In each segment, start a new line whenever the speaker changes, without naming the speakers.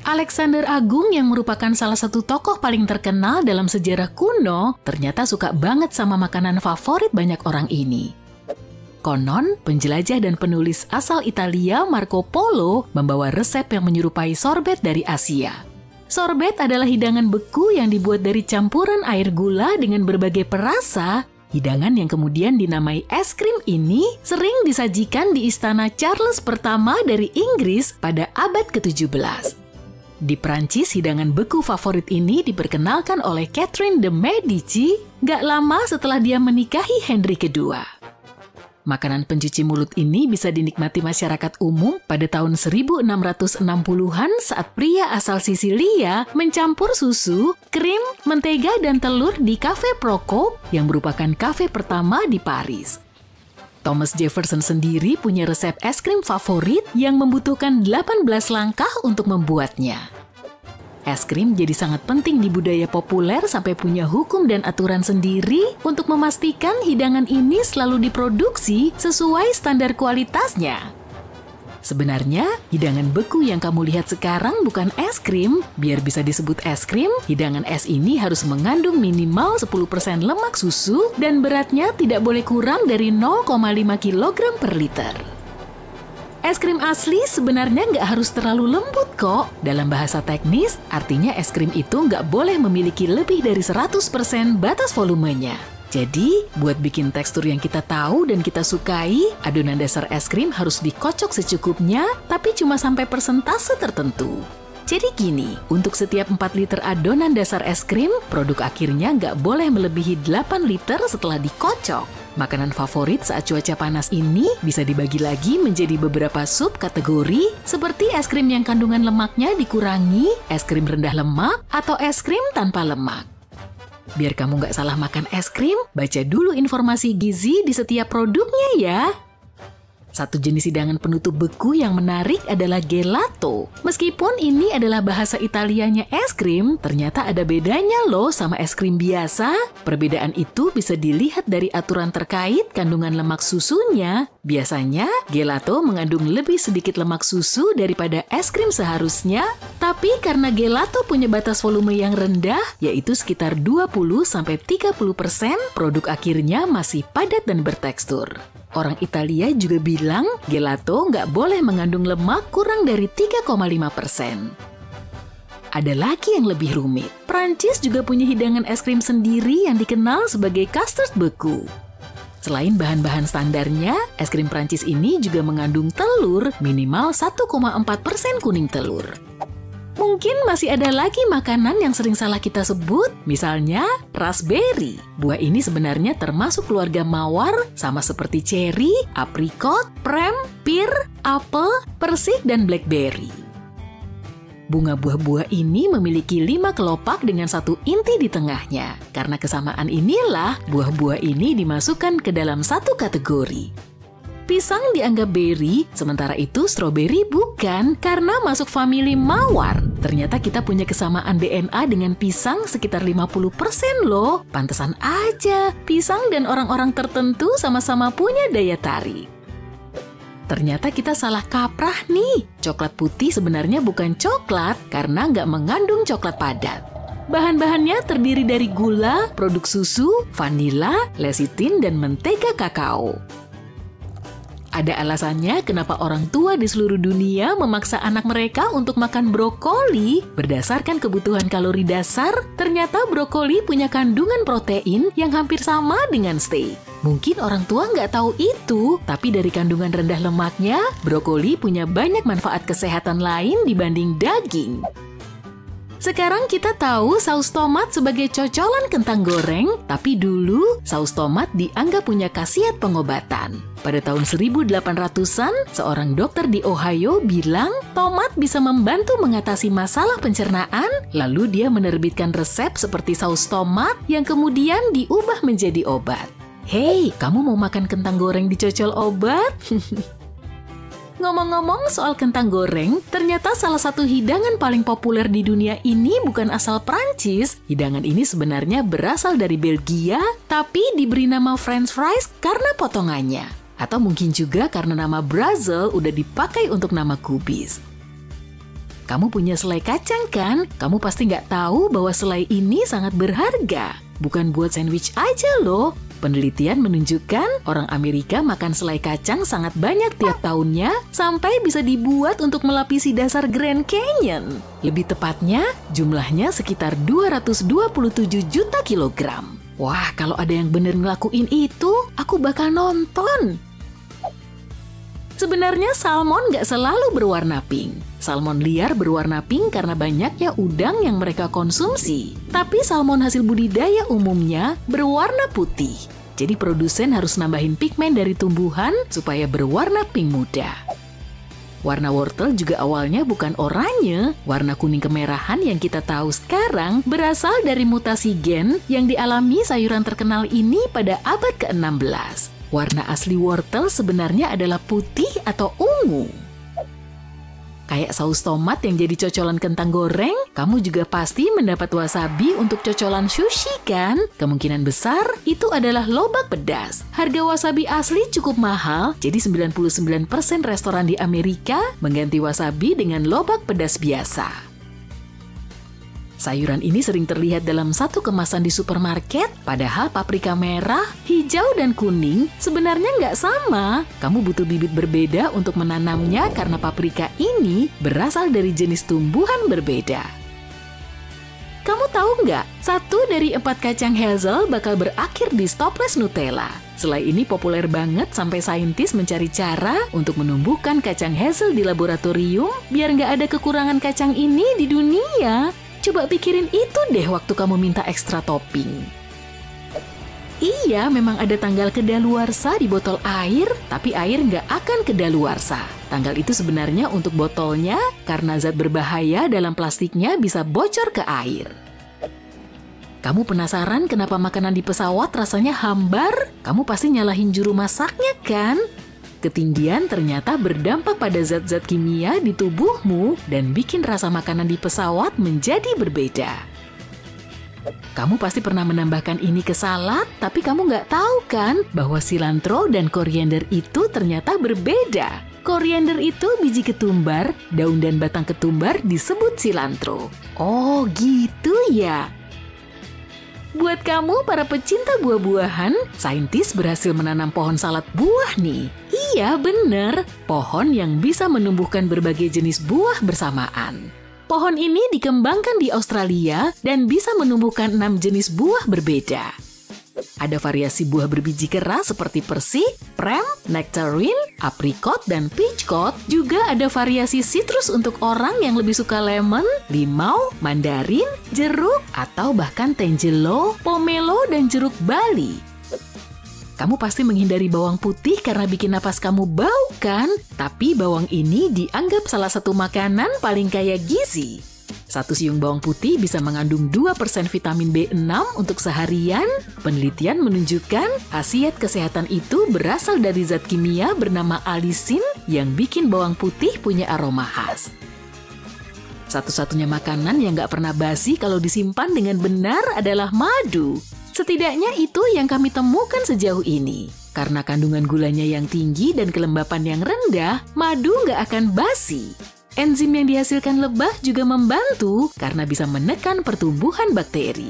Alexander Agung yang merupakan salah satu tokoh paling terkenal dalam sejarah kuno ternyata suka banget sama makanan favorit banyak orang ini. Konon, penjelajah dan penulis asal Italia Marco Polo membawa resep yang menyerupai sorbet dari Asia. Sorbet adalah hidangan beku yang dibuat dari campuran air gula dengan berbagai perasa. Hidangan yang kemudian dinamai es krim ini sering disajikan di istana Charles pertama dari Inggris pada abad ke-17. Di Prancis, hidangan beku favorit ini diperkenalkan oleh Catherine de Medici gak lama setelah dia menikahi Henry II. Makanan pencuci mulut ini bisa dinikmati masyarakat umum pada tahun 1660-an saat pria asal Sisilia mencampur susu, krim, mentega, dan telur di Cafe Prokop yang merupakan kafe pertama di Paris. Thomas Jefferson sendiri punya resep es krim favorit yang membutuhkan 18 langkah untuk membuatnya. Es krim jadi sangat penting di budaya populer sampai punya hukum dan aturan sendiri untuk memastikan hidangan ini selalu diproduksi sesuai standar kualitasnya. Sebenarnya, hidangan beku yang kamu lihat sekarang bukan es krim. Biar bisa disebut es krim, hidangan es ini harus mengandung minimal 10% lemak susu dan beratnya tidak boleh kurang dari 0,5 kg per liter. Es krim asli sebenarnya nggak harus terlalu lembut kok. Dalam bahasa teknis, artinya es krim itu nggak boleh memiliki lebih dari 100% batas volumenya. Jadi, buat bikin tekstur yang kita tahu dan kita sukai, adonan dasar es krim harus dikocok secukupnya, tapi cuma sampai persentase tertentu. Jadi gini, untuk setiap 4 liter adonan dasar es krim, produk akhirnya nggak boleh melebihi 8 liter setelah dikocok. Makanan favorit saat cuaca panas ini bisa dibagi lagi menjadi beberapa subkategori, seperti es krim yang kandungan lemaknya dikurangi, es krim rendah lemak, atau es krim tanpa lemak. Biar kamu nggak salah makan es krim, baca dulu informasi gizi di setiap produknya ya. Satu jenis hidangan penutup beku yang menarik adalah gelato. Meskipun ini adalah bahasa Italianya es krim, ternyata ada bedanya loh sama es krim biasa. Perbedaan itu bisa dilihat dari aturan terkait kandungan lemak susunya. Biasanya, gelato mengandung lebih sedikit lemak susu daripada es krim seharusnya, tapi karena gelato punya batas volume yang rendah, yaitu sekitar 20-30%, produk akhirnya masih padat dan bertekstur. Orang Italia juga bilang gelato nggak boleh mengandung lemak kurang dari 3,5%. Ada lagi yang lebih rumit. Prancis juga punya hidangan es krim sendiri yang dikenal sebagai custard beku. Selain bahan-bahan standarnya, es krim Prancis ini juga mengandung telur minimal 1,4% kuning telur. Mungkin masih ada lagi makanan yang sering salah kita sebut, misalnya raspberry. Buah ini sebenarnya termasuk keluarga mawar, sama seperti cherry, aprikot, prem, pear, apel, persik, dan blackberry. Bunga buah-buah ini memiliki 5 kelopak dengan 1 inti di tengahnya. Karena kesamaan inilah, buah-buah ini dimasukkan ke dalam satu kategori. Pisang dianggap berry, sementara itu stroberi bukan karena masuk famili mawar. Ternyata kita punya kesamaan DNA dengan pisang sekitar 50% loh. Pantesan aja, pisang dan orang-orang tertentu sama-sama punya daya tarik. Ternyata kita salah kaprah nih. Coklat putih sebenarnya bukan coklat karena nggak mengandung coklat padat. Bahan-bahannya terdiri dari gula, produk susu, vanila, lecitin, dan mentega kakao. Ada alasannya kenapa orang tua di seluruh dunia memaksa anak mereka untuk makan brokoli. Berdasarkan kebutuhan kalori dasar, ternyata brokoli punya kandungan protein yang hampir sama dengan steak. Mungkin orang tua nggak tahu itu, tapi dari kandungan rendah lemaknya, brokoli punya banyak manfaat kesehatan lain dibanding daging. Sekarang kita tahu saus tomat sebagai cocolan kentang goreng, tapi dulu saus tomat dianggap punya khasiat pengobatan. Pada tahun 1800-an, seorang dokter di Ohio bilang tomat bisa membantu mengatasi masalah pencernaan, lalu dia menerbitkan resep seperti saus tomat yang kemudian diubah menjadi obat. Hei, kamu mau makan kentang goreng dicocol obat? Ngomong-ngomong soal kentang goreng, ternyata salah satu hidangan paling populer di dunia ini bukan asal Prancis. Hidangan ini sebenarnya berasal dari Belgia, tapi diberi nama French fries karena potongannya. Atau mungkin juga karena nama Brazil udah dipakai untuk nama kubis. Kamu punya selai kacang kan? Kamu pasti nggak tahu bahwa selai ini sangat berharga. Bukan buat sandwich aja loh. Penelitian menunjukkan orang Amerika makan selai kacang sangat banyak tiap tahunnya sampai bisa dibuat untuk melapisi dasar Grand Canyon. Lebih tepatnya, jumlahnya sekitar 227 juta kilogram. Wah, kalau ada yang bener ngelakuin itu, aku bakal nonton. Sebenarnya salmon nggak selalu berwarna pink. Salmon liar berwarna pink karena banyaknya udang yang mereka konsumsi. Tapi salmon hasil budidaya umumnya berwarna putih. Jadi produsen harus nambahin pigmen dari tumbuhan supaya berwarna pink muda. Warna wortel juga awalnya bukan oranye. Warna kuning kemerahan yang kita tahu sekarang berasal dari mutasi gen yang dialami sayuran terkenal ini pada abad ke-16. Warna asli wortel sebenarnya adalah putih atau ungu. Kayak saus tomat yang jadi cocolan kentang goreng, kamu juga pasti mendapat wasabi untuk cocolan sushi kan? Kemungkinan besar itu adalah lobak pedas. Harga wasabi asli cukup mahal, jadi 99% restoran di Amerika mengganti wasabi dengan lobak pedas biasa. Sayuran ini sering terlihat dalam satu kemasan di supermarket, padahal paprika merah, hijau, dan kuning sebenarnya nggak sama. Kamu butuh bibit berbeda untuk menanamnya karena paprika ini berasal dari jenis tumbuhan berbeda. Kamu tahu nggak, 1 dari 4 kacang hazel bakal berakhir di stopless Nutella. Selai ini populer banget sampai saintis mencari cara untuk menumbuhkan kacang hazel di laboratorium biar nggak ada kekurangan kacang ini di dunia. Coba pikirin itu deh waktu kamu minta ekstra topping. Iya, memang ada tanggal kedaluarsa di botol air, tapi air nggak akan kedaluarsa. Tanggal itu sebenarnya untuk botolnya, karena zat berbahaya dalam plastiknya bisa bocor ke air. Kamu penasaran kenapa makanan di pesawat rasanya hambar? Kamu pasti nyalahin juru masaknya kan? Ketinggian ternyata berdampak pada zat-zat kimia di tubuhmu dan bikin rasa makanan di pesawat menjadi berbeda. Kamu pasti pernah menambahkan ini ke salad, tapi kamu nggak tahu kan bahwa cilantro dan koriander itu ternyata berbeda. Koriander itu biji ketumbar, daun dan batang ketumbar disebut cilantro. Oh gitu ya. Buat kamu para pecinta buah-buahan, saintis berhasil menanam pohon salad buah nih. Iya bener, pohon yang bisa menumbuhkan berbagai jenis buah bersamaan. Pohon ini dikembangkan di Australia dan bisa menumbuhkan 6 jenis buah berbeda. Ada variasi buah berbiji keras seperti persik, prem, nectarine, apricot, dan peachcot. Juga ada variasi sitrus untuk orang yang lebih suka lemon, limau, mandarin, jeruk, atau bahkan tanjelo, pomelo, dan jeruk Bali. Kamu pasti menghindari bawang putih karena bikin napas kamu bau kan? Tapi bawang ini dianggap salah satu makanan paling kaya gizi. 1 siung bawang putih bisa mengandung 2% vitamin B6 untuk seharian. Penelitian menunjukkan khasiat kesehatan itu berasal dari zat kimia bernama alisin yang bikin bawang putih punya aroma khas. Satu-satunya makanan yang nggak pernah basi kalau disimpan dengan benar adalah madu. Setidaknya itu yang kami temukan sejauh ini. Karena kandungan gulanya yang tinggi dan kelembapan yang rendah, madu nggak akan basi. Enzim yang dihasilkan lebah juga membantu karena bisa menekan pertumbuhan bakteri.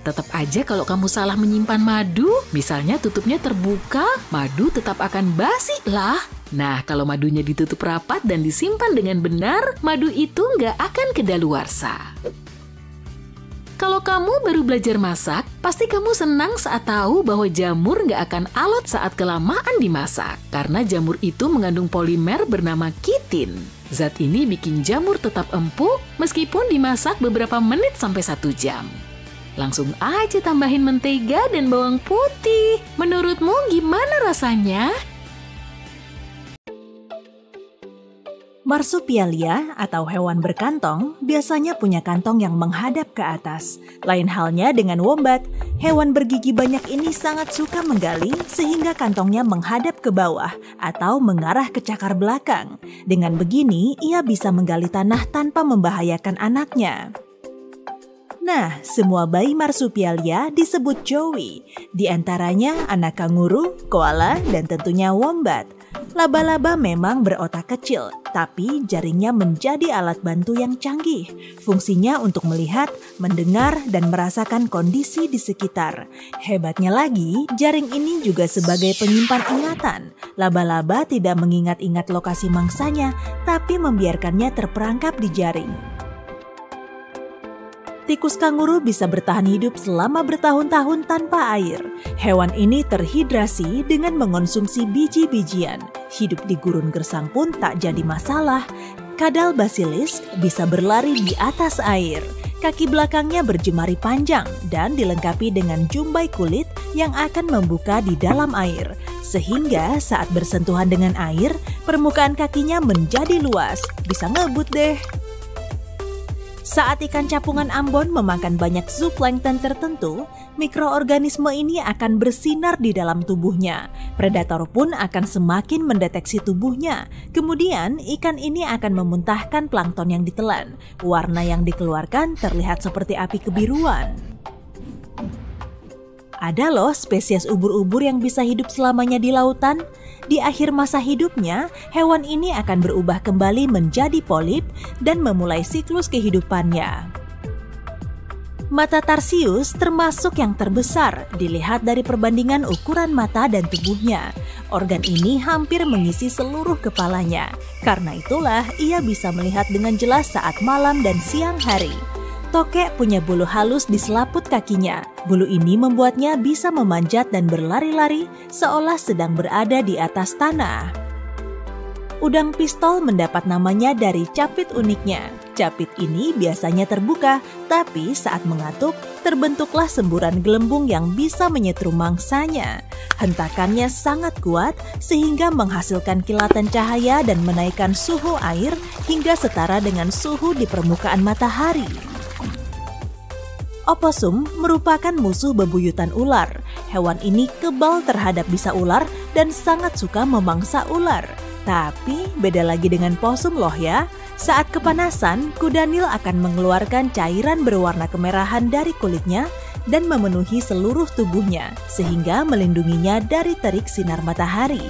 Tetap aja kalau kamu salah menyimpan madu, misalnya tutupnya terbuka, madu tetap akan basi lah. Nah, kalau madunya ditutup rapat dan disimpan dengan benar, madu itu nggak akan kedaluarsa. Kalau kamu baru belajar masak, pasti kamu senang saat tahu bahwa jamur nggak akan alot saat kelamaan dimasak. Karena jamur itu mengandung polimer bernama kitin. Zat ini bikin jamur tetap empuk meskipun dimasak beberapa menit sampai 1 jam. Langsung aja tambahin mentega dan bawang putih. Menurutmu gimana rasanya?
Marsupialia atau hewan berkantong biasanya punya kantong yang menghadap ke atas. Lain halnya dengan wombat, hewan bergigi banyak ini sangat suka menggali sehingga kantongnya menghadap ke bawah atau mengarah ke cakar belakang. Dengan begini, ia bisa menggali tanah tanpa membahayakan anaknya. Nah, semua bayi marsupialia disebut joey. Di antaranya anak kanguru, koala, dan tentunya wombat. Laba-laba memang berotak kecil, tapi jaringnya menjadi alat bantu yang canggih. Fungsinya untuk melihat, mendengar, dan merasakan kondisi di sekitar. Hebatnya lagi, jaring ini juga sebagai penyimpan ingatan. Laba-laba tidak mengingat-ingat lokasi mangsanya, tapi membiarkannya terperangkap di jaring. Tikus kanguru bisa bertahan hidup selama bertahun-tahun tanpa air. Hewan ini terhidrasi dengan mengonsumsi biji-bijian. Hidup di gurun gersang pun tak jadi masalah. Kadal basilis bisa berlari di atas air. Kaki belakangnya berjemari panjang dan dilengkapi dengan jumbai kulit yang akan membuka di dalam air. Sehingga saat bersentuhan dengan air, permukaan kakinya menjadi luas. Bisa ngebut deh. Saat ikan capungan Ambon memakan banyak zooplankton tertentu, mikroorganisme ini akan bersinar di dalam tubuhnya. Predator pun akan semakin mendeteksi tubuhnya. Kemudian, ikan ini akan memuntahkan plankton yang ditelan. Warna yang dikeluarkan terlihat seperti api kebiruan. Ada loh spesies ubur-ubur yang bisa hidup selamanya di lautan. Di akhir masa hidupnya, hewan ini akan berubah kembali menjadi polip dan memulai siklus kehidupannya. Mata tarsius termasuk yang terbesar dilihat dari perbandingan ukuran mata dan tubuhnya. Organ ini hampir mengisi seluruh kepalanya. Karena itulah ia bisa melihat dengan jelas saat malam dan siang hari. Tokek punya bulu halus di selaput kakinya. Bulu ini membuatnya bisa memanjat dan berlari-lari seolah sedang berada di atas tanah. Udang pistol mendapat namanya dari capit uniknya. Capit ini biasanya terbuka, tapi saat mengatuk, terbentuklah semburan gelembung yang bisa menyetrum mangsanya. Hentakannya sangat kuat sehingga menghasilkan kilatan cahaya dan menaikkan suhu air hingga setara dengan suhu di permukaan matahari. Oposum merupakan musuh bebuyutan ular. Hewan ini kebal terhadap bisa ular dan sangat suka memangsa ular. Tapi beda lagi dengan posum loh ya. Saat kepanasan, kuda Nil akan mengeluarkan cairan berwarna kemerahan dari kulitnya dan memenuhi seluruh tubuhnya, sehingga melindunginya dari terik sinar matahari.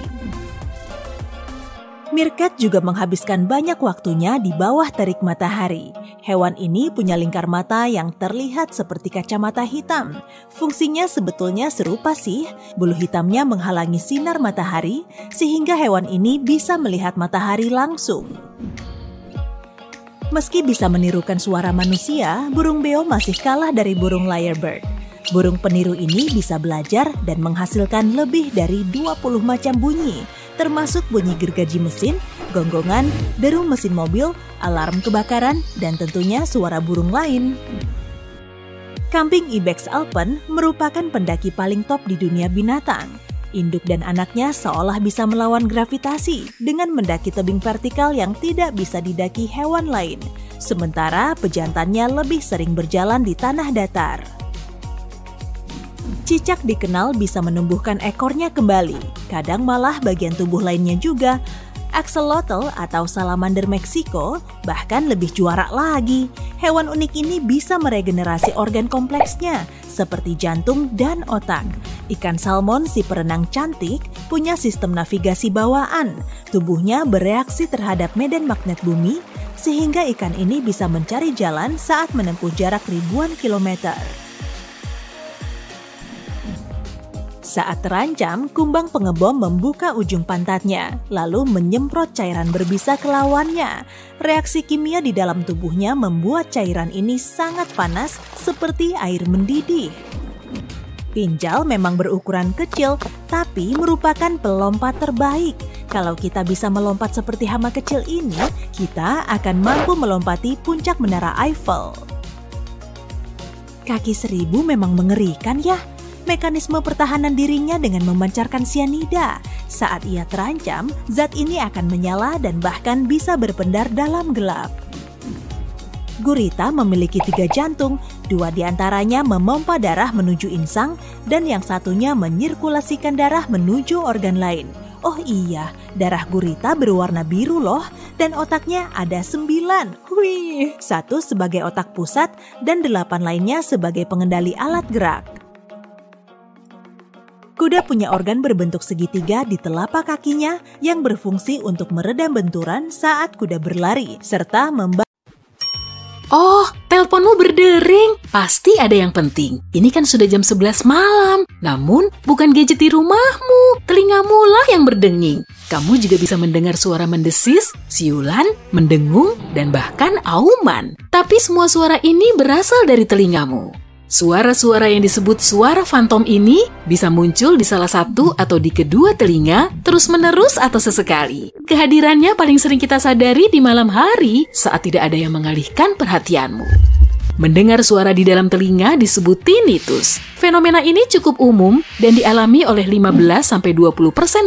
Meerkat juga menghabiskan banyak waktunya di bawah terik matahari. Hewan ini punya lingkar mata yang terlihat seperti kacamata hitam. Fungsinya sebetulnya serupa sih, bulu hitamnya menghalangi sinar matahari sehingga hewan ini bisa melihat matahari langsung. Meski bisa menirukan suara manusia, burung beo masih kalah dari burung lyrebird. Burung peniru ini bisa belajar dan menghasilkan lebih dari 20 macam bunyi, termasuk bunyi gergaji mesin, gonggongan, deru mesin mobil, alarm kebakaran, dan tentunya suara burung lain. Kambing Ibex alpen merupakan pendaki paling top di dunia binatang. Induk dan anaknya seolah bisa melawan gravitasi dengan mendaki tebing vertikal yang tidak bisa didaki hewan lain. Sementara pejantannya lebih sering berjalan di tanah datar. Cicak dikenal bisa menumbuhkan ekornya kembali, kadang malah bagian tubuh lainnya juga. Axolotl atau salamander Meksiko bahkan lebih juara lagi. Hewan unik ini bisa meregenerasi organ kompleksnya, seperti jantung dan otak. Ikan salmon si perenang cantik punya sistem navigasi bawaan. Tubuhnya bereaksi terhadap medan magnet bumi, sehingga ikan ini bisa mencari jalan saat menempuh jarak ribuan kilometer. Saat terancam, kumbang pengebom membuka ujung pantatnya, lalu menyemprot cairan berbisa ke lawannya. Reaksi kimia di dalam tubuhnya membuat cairan ini sangat panas seperti air mendidih. Pinjal memang berukuran kecil, tapi merupakan pelompat terbaik. Kalau kita bisa melompat seperti hama kecil ini, kita akan mampu melompati puncak menara Eiffel. Kaki seribu memang mengerikan ya. Mekanisme pertahanan dirinya dengan memancarkan sianida. Saat ia terancam, zat ini akan menyala dan bahkan bisa berpendar dalam gelap. Gurita memiliki 3 jantung, 2 diantaranya memompa darah menuju insang dan yang satunya menyirkulasikan darah menuju organ lain. Oh iya, darah gurita berwarna biru loh dan otaknya ada 9. Wih, 1 sebagai otak pusat dan 8 lainnya sebagai pengendali alat gerak. Kuda punya organ berbentuk segitiga di telapak kakinya yang berfungsi untuk meredam benturan saat kuda berlari, serta
Oh, teleponmu berdering. Pasti ada yang penting. Ini kan sudah jam 11 malam. Namun, bukan gadget di rumahmu. Telingamu lah yang berdenging. Kamu juga bisa mendengar suara mendesis, siulan, mendengung, dan bahkan auman. Tapi semua suara ini berasal dari telingamu. Suara-suara yang disebut suara fantom ini bisa muncul di salah satu atau di kedua telinga, terus-menerus atau sesekali. Kehadirannya paling sering kita sadari di malam hari saat tidak ada yang mengalihkan perhatianmu. Mendengar suara di dalam telinga disebut tinnitus. Fenomena ini cukup umum dan dialami oleh 15-20%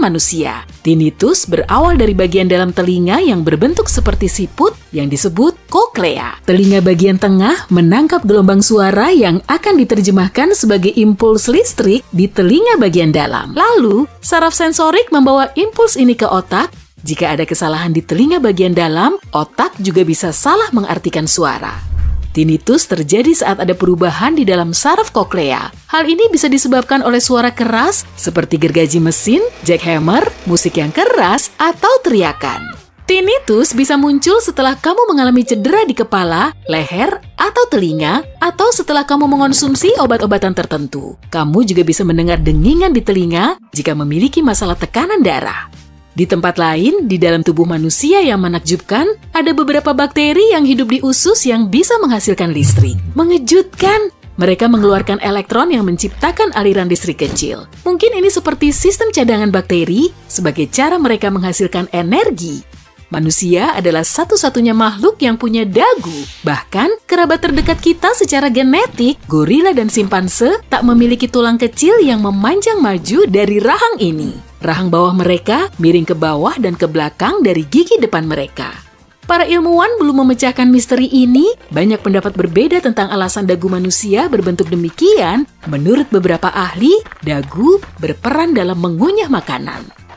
manusia. Tinnitus berawal dari bagian dalam telinga yang berbentuk seperti siput yang disebut koklea. Telinga bagian tengah menangkap gelombang suara yang akan diterjemahkan sebagai impuls listrik di telinga bagian dalam. Lalu, saraf sensorik membawa impuls ini ke otak. Jika ada kesalahan di telinga bagian dalam, otak juga bisa salah mengartikan suara. Tinnitus terjadi saat ada perubahan di dalam saraf koklea. Hal ini bisa disebabkan oleh suara keras seperti gergaji mesin, jackhammer, musik yang keras, atau teriakan. Tinnitus bisa muncul setelah kamu mengalami cedera di kepala, leher, atau telinga, atau setelah kamu mengonsumsi obat-obatan tertentu. Kamu juga bisa mendengar dengingan di telinga jika memiliki masalah tekanan darah. Di tempat lain, di dalam tubuh manusia yang menakjubkan, ada beberapa bakteri yang hidup di usus yang bisa menghasilkan listrik. Mengejutkan! Mereka mengeluarkan elektron yang menciptakan aliran listrik kecil. Mungkin ini seperti sistem cadangan bakteri sebagai cara mereka menghasilkan energi. Manusia adalah satu-satunya makhluk yang punya dagu. Bahkan, kerabat terdekat kita secara genetik, gorila dan simpanse, tak memiliki tulang kecil yang memanjang maju dari rahang ini. Rahang bawah mereka miring ke bawah dan ke belakang dari gigi depan mereka. Para ilmuwan belum memecahkan misteri ini. Banyak pendapat berbeda tentang alasan dagu manusia berbentuk demikian. Menurut beberapa ahli, dagu berperan dalam mengunyah makanan.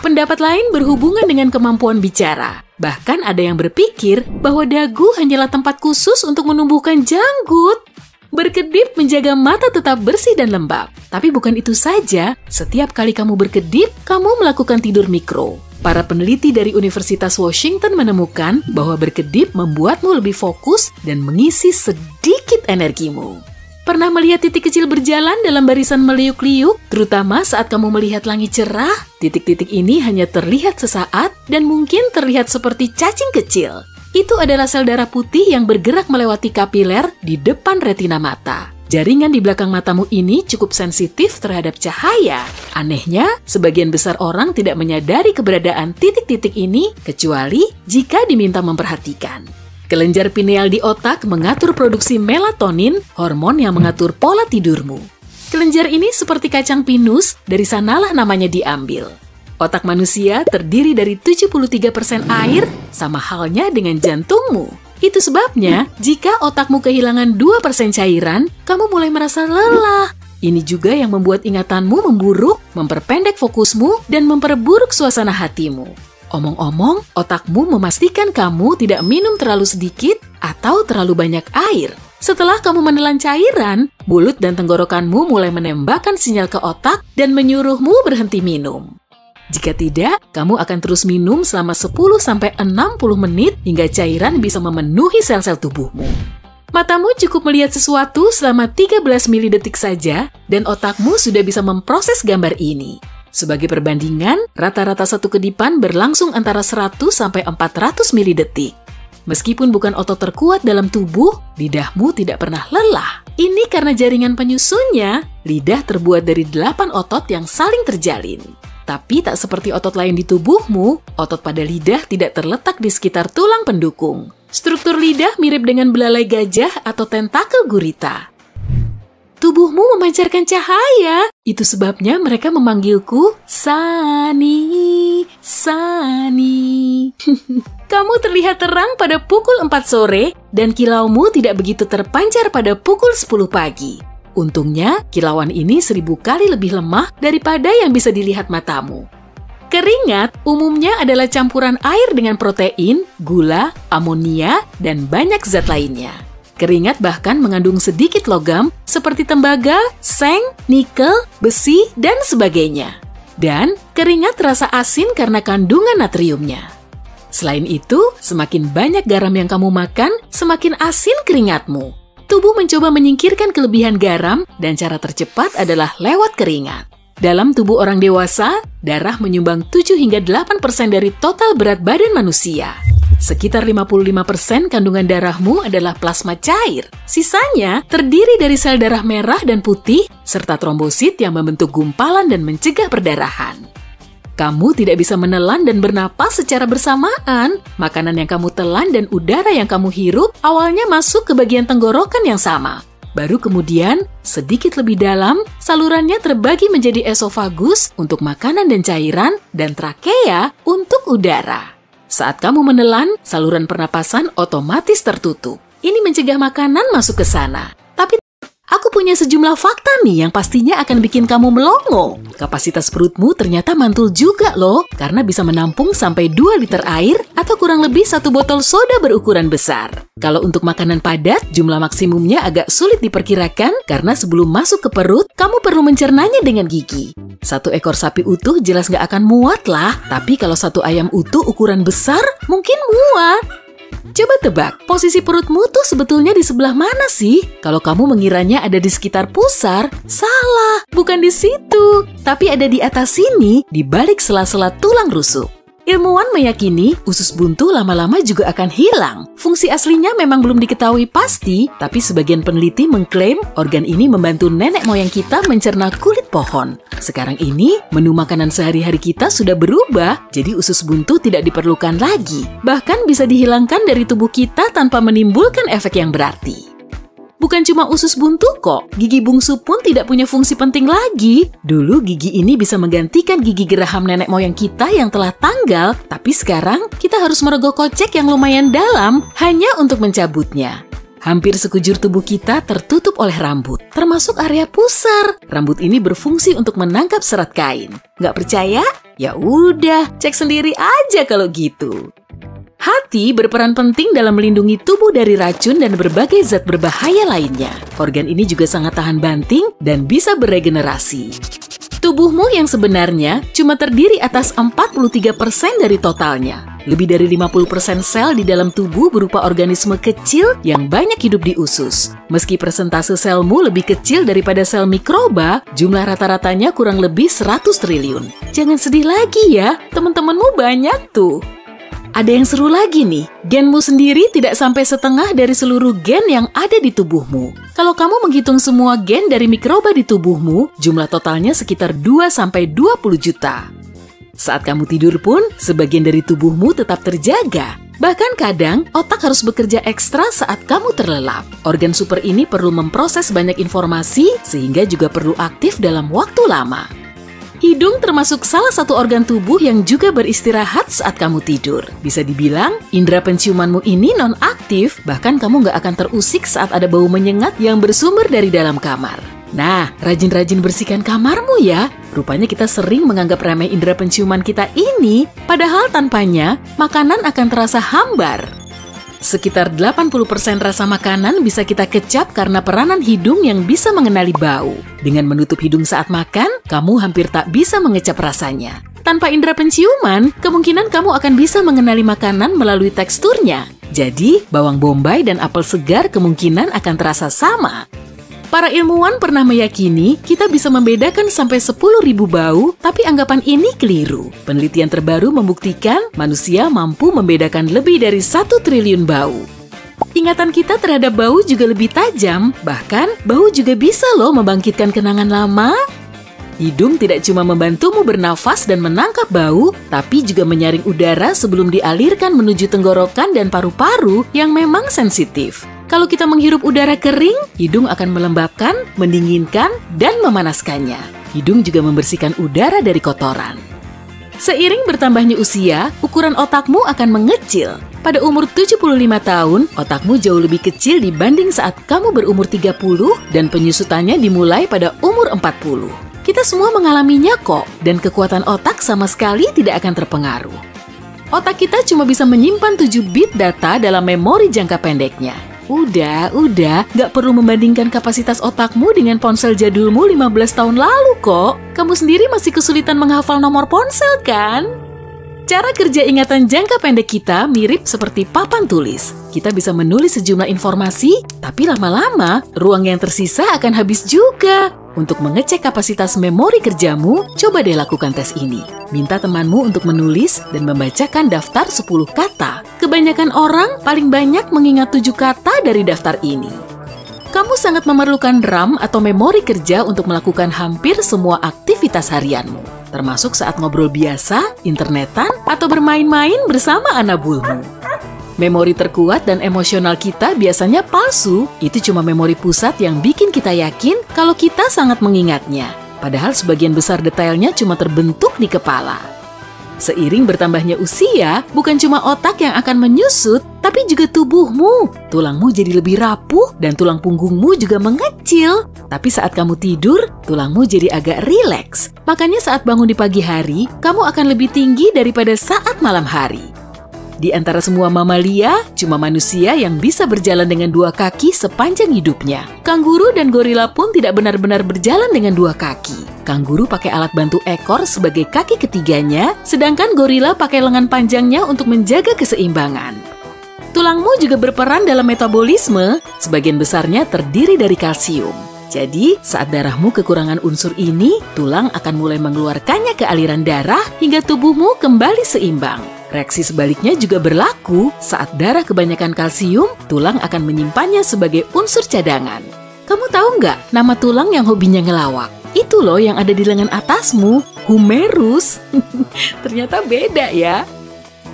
Pendapat lain berhubungan dengan kemampuan bicara. Bahkan ada yang berpikir bahwa dagu hanyalah tempat khusus untuk menumbuhkan janggut. Berkedip menjaga mata tetap bersih dan lembab. Tapi bukan itu saja, setiap kali kamu berkedip, kamu melakukan tidur mikro. Para peneliti dari Universitas Washington menemukan bahwa berkedip membuatmu lebih fokus dan mengisi sedikit energimu. Pernah melihat titik kecil berjalan dalam barisan meliuk-liuk, terutama saat kamu melihat langit cerah? Titik-titik ini hanya terlihat sesaat dan mungkin terlihat seperti cacing kecil. Itu adalah sel darah putih yang bergerak melewati kapiler di depan retina mata. Jaringan di belakang matamu ini cukup sensitif terhadap cahaya. Anehnya, sebagian besar orang tidak menyadari keberadaan titik-titik ini kecuali jika diminta memperhatikan. Kelenjar pineal di otak mengatur produksi melatonin, hormon yang mengatur pola tidurmu. Kelenjar ini seperti kacang pinus, dari sanalah namanya diambil. Otak manusia terdiri dari 73% air, sama halnya dengan jantungmu. Itu sebabnya, jika otakmu kehilangan 2% cairan, kamu mulai merasa lelah. Ini juga yang membuat ingatanmu memburuk, memperpendek fokusmu, dan memperburuk suasana hatimu. Omong-omong, otakmu memastikan kamu tidak minum terlalu sedikit atau terlalu banyak air. Setelah kamu menelan cairan, mulut dan tenggorokanmu mulai menembakkan sinyal ke otak dan menyuruhmu berhenti minum. Jika tidak, kamu akan terus minum selama 10-60 menit hingga cairan bisa memenuhi sel-sel tubuhmu. Matamu cukup melihat sesuatu selama 13 milidetik saja dan otakmu sudah bisa memproses gambar ini. Sebagai perbandingan, rata-rata satu kedipan berlangsung antara 100-400 milidetik. Meskipun bukan otot terkuat dalam tubuh, lidahmu tidak pernah lelah. Ini karena jaringan penyusunnya, lidah terbuat dari 8 otot yang saling terjalin. Tapi tak seperti otot lain di tubuhmu, otot pada lidah tidak terletak di sekitar tulang pendukung. Struktur lidah mirip dengan belalai gajah atau tentakel gurita. Tubuhmu memancarkan cahaya. Itu sebabnya mereka memanggilku Sani, Sani. Kamu terlihat terang pada pukul 4 sore dan kilaumu tidak begitu terpancar pada pukul 10 pagi. Untungnya, kilauan ini 1000 kali lebih lemah daripada yang bisa dilihat matamu. Keringat umumnya adalah campuran air dengan protein, gula, amonia, dan banyak zat lainnya. Keringat bahkan mengandung sedikit logam seperti tembaga, seng, nikel, besi, dan sebagainya. Dan keringat terasa asin karena kandungan natriumnya. Selain itu, semakin banyak garam yang kamu makan, semakin asin keringatmu. Tubuh mencoba menyingkirkan kelebihan garam dan cara tercepat adalah lewat keringat. Dalam tubuh orang dewasa, darah menyumbang 7 hingga 8% dari total berat badan manusia. Sekitar 55% kandungan darahmu adalah plasma cair. Sisanya terdiri dari sel darah merah dan putih, serta trombosit yang membentuk gumpalan dan mencegah perdarahan. Kamu tidak bisa menelan dan bernapas secara bersamaan. Makanan yang kamu telan dan udara yang kamu hirup awalnya masuk ke bagian tenggorokan yang sama. Baru kemudian, sedikit lebih dalam, salurannya terbagi menjadi esofagus untuk makanan dan cairan dan trakea untuk udara. Saat kamu menelan, saluran pernapasan otomatis tertutup. Ini mencegah makanan masuk ke sana. Tapi aku punya sejumlah fakta nih yang pastinya akan bikin kamu melongo. Kapasitas perutmu ternyata mantul juga loh, karena bisa menampung sampai 2 liter air atau kurang lebih 1 botol soda berukuran besar. Kalau untuk makanan padat, jumlah maksimumnya agak sulit diperkirakan karena sebelum masuk ke perut, kamu perlu mencernanya dengan gigi. 1 ekor sapi utuh jelas nggak akan muat lah, tapi kalau 1 ayam utuh ukuran besar, mungkin muat. Coba tebak, posisi perutmu tuh sebetulnya di sebelah mana sih? Kalau kamu mengiranya ada di sekitar pusar, salah, bukan di situ. Tapi ada di atas sini, di balik sela-sela tulang rusuk. Ilmuwan meyakini usus buntu lama-lama juga akan hilang. Fungsi aslinya memang belum diketahui pasti, tapi sebagian peneliti mengklaim organ ini membantu nenek moyang kita mencerna kulit pohon. Sekarang ini, menu makanan sehari-hari kita sudah berubah, jadi usus buntu tidak diperlukan lagi. Bahkan bisa dihilangkan dari tubuh kita tanpa menimbulkan efek yang berarti. Bukan cuma usus buntu kok, gigi bungsu pun tidak punya fungsi penting lagi. Dulu gigi ini bisa menggantikan gigi geraham nenek moyang kita yang telah tanggal, tapi sekarang kita harus merogoh kocek yang lumayan dalam hanya untuk mencabutnya. Hampir sekujur tubuh kita tertutup oleh rambut, termasuk area pusar. Rambut ini berfungsi untuk menangkap serat kain. Nggak percaya? Ya udah, cek sendiri aja kalau gitu. Hati berperan penting dalam melindungi tubuh dari racun dan berbagai zat berbahaya lainnya. Organ ini juga sangat tahan banting dan bisa beregenerasi. Tubuhmu yang sebenarnya cuma terdiri atas 43% dari totalnya. Lebih dari 50% sel di dalam tubuh berupa organisme kecil yang banyak hidup di usus. Meski persentase selmu lebih kecil daripada sel mikroba, jumlah rata-ratanya kurang lebih 100 triliun. Jangan sedih lagi ya, teman-temanmu banyak tuh. Ada yang seru lagi nih, genmu sendiri tidak sampai setengah dari seluruh gen yang ada di tubuhmu. Kalau kamu menghitung semua gen dari mikroba di tubuhmu, jumlah totalnya sekitar 2-20 juta. Saat kamu tidur pun, sebagian dari tubuhmu tetap terjaga. Bahkan kadang, otak harus bekerja ekstra saat kamu terlelap. Organ super ini perlu memproses banyak informasi, sehingga juga perlu aktif dalam waktu lama. Hidung termasuk salah satu organ tubuh yang juga beristirahat saat kamu tidur. Bisa dibilang, indera penciumanmu ini non-aktif, bahkan kamu nggak akan terusik saat ada bau menyengat yang bersumber dari dalam kamar. Nah, rajin-rajin bersihkan kamarmu ya. Rupanya kita sering menganggap remeh indera penciuman kita ini, padahal tanpanya, makanan akan terasa hambar. Sekitar 80% rasa makanan bisa kita kecap karena peranan hidung yang bisa mengenali bau. Dengan menutup hidung saat makan, kamu hampir tak bisa mengecap rasanya. Tanpa indera penciuman, kemungkinan kamu akan bisa mengenali makanan melalui teksturnya. Jadi, bawang bombay dan apel segar kemungkinan akan terasa sama. Para ilmuwan pernah meyakini kita bisa membedakan sampai 10.000 bau, tapi anggapan ini keliru. Penelitian terbaru membuktikan manusia mampu membedakan lebih dari 1 triliun bau. Ingatan kita terhadap bau juga lebih tajam, bahkan bau juga bisa loh membangkitkan kenangan lama. Hidung tidak cuma membantumu bernafas dan menangkap bau, tapi juga menyaring udara sebelum dialirkan menuju tenggorokan dan paru-paru yang memang sensitif. Kalau kita menghirup udara kering, hidung akan melembabkan, mendinginkan, dan memanaskannya. Hidung juga membersihkan udara dari kotoran. Seiring bertambahnya usia, ukuran otakmu akan mengecil. Pada umur 75 tahun, otakmu jauh lebih kecil dibanding saat kamu berumur 30 dan penyusutannya dimulai pada umur 40. Kita semua mengalaminya kok, dan kekuatan otak sama sekali tidak akan terpengaruh. Otak kita cuma bisa menyimpan 7 bit data dalam memori jangka pendeknya. Udah, gak perlu membandingkan kapasitas otakmu dengan ponsel jadulmu 15 tahun lalu kok. Kamu sendiri masih kesulitan menghafal nomor ponsel kan? Cara kerja ingatan jangka pendek kita mirip seperti papan tulis. Kita bisa menulis sejumlah informasi, tapi lama-lama ruang yang tersisa akan habis juga. Untuk mengecek kapasitas memori kerjamu, coba deh lakukan tes ini. Minta temanmu untuk menulis dan membacakan daftar 10 kata. Kebanyakan orang paling banyak mengingat 7 kata dari daftar ini. Kamu sangat memerlukan RAM atau memori kerja untuk melakukan hampir semua aktivitas harianmu, termasuk saat ngobrol biasa, internetan, atau bermain-main bersama anak bulmu. Memori terkuat dan emosional kita biasanya palsu. Itu cuma memori pusat yang bikin kita yakin kalau kita sangat mengingatnya. Padahal sebagian besar detailnya cuma terbentuk di kepala. Seiring bertambahnya usia, bukan cuma otak yang akan menyusut, tapi juga tubuhmu. Tulangmu jadi lebih rapuh dan tulang punggungmu juga mengecil. Tapi saat kamu tidur, tulangmu jadi agak rileks. Makanya saat bangun di pagi hari, kamu akan lebih tinggi daripada saat malam hari. Di antara semua mamalia, cuma manusia yang bisa berjalan dengan 2 kaki sepanjang hidupnya. Kanguru dan gorila pun tidak benar-benar berjalan dengan 2 kaki. Kanguru pakai alat bantu ekor sebagai kaki ketiganya, sedangkan gorila pakai lengan panjangnya untuk menjaga keseimbangan. Tulangmu juga berperan dalam metabolisme, sebagian besarnya terdiri dari kalsium. Jadi, saat darahmu kekurangan unsur ini, tulang akan mulai mengeluarkannya ke aliran darah hingga tubuhmu kembali seimbang. Reaksi sebaliknya juga berlaku saat darah kebanyakan kalsium, tulang akan menyimpannya sebagai unsur cadangan. Kamu tahu nggak nama tulang yang hobinya ngelawak? Itu loh yang ada di lengan atasmu, humerus. Ternyata beda ya.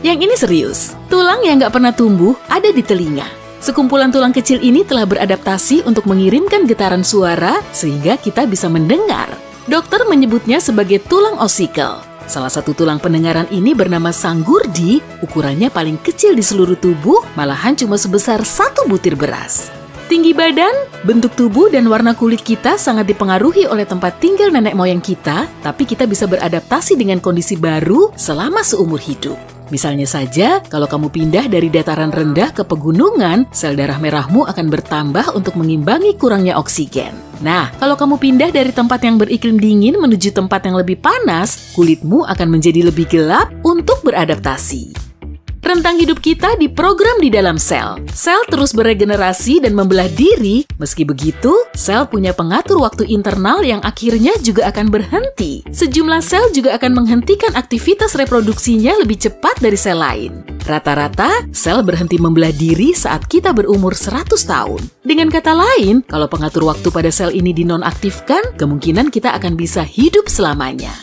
Yang ini serius, tulang yang nggak pernah tumbuh ada di telinga. Sekumpulan tulang kecil ini telah beradaptasi untuk mengirimkan getaran suara sehingga kita bisa mendengar. Dokter menyebutnya sebagai tulang osikel. Salah satu tulang pendengaran ini bernama sanggurdi, ukurannya paling kecil di seluruh tubuh, malahan cuma sebesar 1 butir beras. Tinggi badan, bentuk tubuh, dan warna kulit kita sangat dipengaruhi oleh tempat tinggal nenek moyang kita, tapi kita bisa beradaptasi dengan kondisi baru selama seumur hidup. Misalnya saja, kalau kamu pindah dari dataran rendah ke pegunungan, sel darah merahmu akan bertambah untuk mengimbangi kurangnya oksigen. Nah, kalau kamu pindah dari tempat yang beriklim dingin menuju tempat yang lebih panas, kulitmu akan menjadi lebih gelap untuk beradaptasi. Rentang hidup kita diprogram di dalam sel. Sel terus beregenerasi dan membelah diri. Meski begitu, sel punya pengatur waktu internal yang akhirnya juga akan berhenti. Sejumlah sel juga akan menghentikan aktivitas reproduksinya lebih cepat dari sel lain. Rata-rata, sel berhenti membelah diri saat kita berumur 100 tahun. Dengan kata lain, kalau pengatur waktu pada sel ini dinonaktifkan, kemungkinan kita akan bisa hidup selamanya.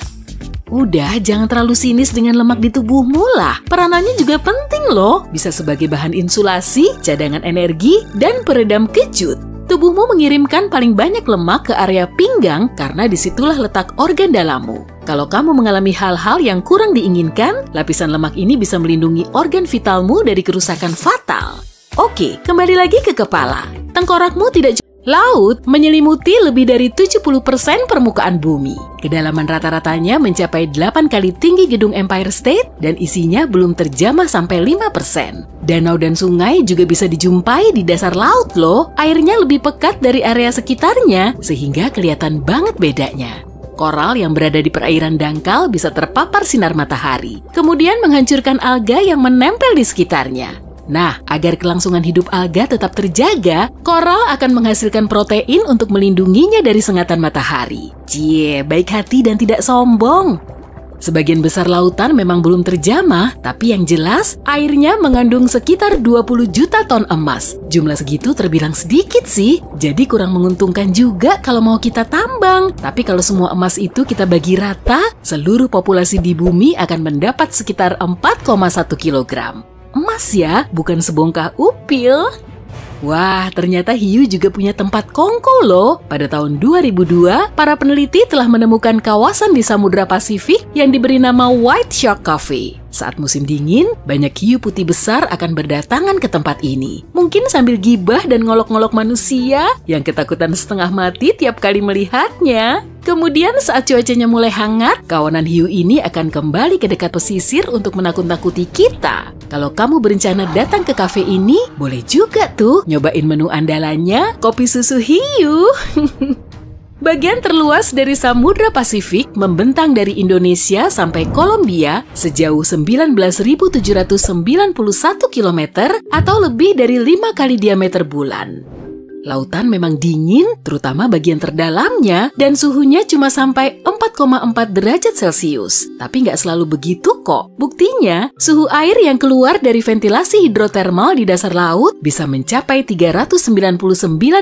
Udah, jangan terlalu sinis dengan lemak di tubuhmu lah. Peranannya juga penting loh. Bisa sebagai bahan insulasi, cadangan energi, dan peredam kejut. Tubuhmu mengirimkan paling banyak lemak ke area pinggang karena disitulah letak organ dalammu. Kalau kamu mengalami hal-hal yang kurang diinginkan, lapisan lemak ini bisa melindungi organ vitalmu dari kerusakan fatal. Oke, kembali lagi ke kepala. Tengkorakmu tidak Laut menyelimuti lebih dari 70% permukaan bumi. Kedalaman rata-ratanya mencapai 8 kali tinggi gedung Empire State dan isinya belum terjamah sampai 5%. Danau dan sungai juga bisa dijumpai di dasar laut loh. Airnya lebih pekat dari area sekitarnya sehingga kelihatan banget bedanya. Koral yang berada di perairan dangkal bisa terpapar sinar matahari, kemudian menghancurkan alga yang menempel di sekitarnya. Nah, agar kelangsungan hidup alga tetap terjaga, koral akan menghasilkan protein untuk melindunginya dari sengatan matahari. Cie, baik hati dan tidak sombong. Sebagian besar lautan memang belum terjamah, tapi yang jelas airnya mengandung sekitar 20 juta ton emas. Jumlah segitu terbilang sedikit sih, jadi kurang menguntungkan juga kalau mau kita tambang. Tapi kalau semua emas itu kita bagi rata, seluruh populasi di bumi akan mendapat sekitar 4,1 kilogram. Emas ya, bukan sebongkah upil. Wah, ternyata hiu juga punya tempat kongko loh. Pada tahun 2002, para peneliti telah menemukan kawasan di Samudra Pasifik yang diberi nama White Shark Cove. Saat musim dingin, banyak hiu putih besar akan berdatangan ke tempat ini. Mungkin sambil gibah dan ngolok-ngolok manusia yang ketakutan setengah mati tiap kali melihatnya. Kemudian saat cuacanya mulai hangat, kawanan hiu ini akan kembali ke dekat pesisir untuk menakut-nakuti kita. Kalau kamu berencana datang ke kafe ini, boleh juga tuh nyobain menu andalannya, kopi susu hiu. Bagian terluas dari Samudra Pasifik membentang dari Indonesia sampai Kolombia sejauh 19.791 km atau lebih dari 5 kali diameter bulan. Lautan memang dingin, terutama bagian terdalamnya, dan suhunya cuma sampai 4,4 derajat Celcius. Tapi nggak selalu begitu kok. Buktinya, suhu air yang keluar dari ventilasi hidrotermal di dasar laut bisa mencapai 399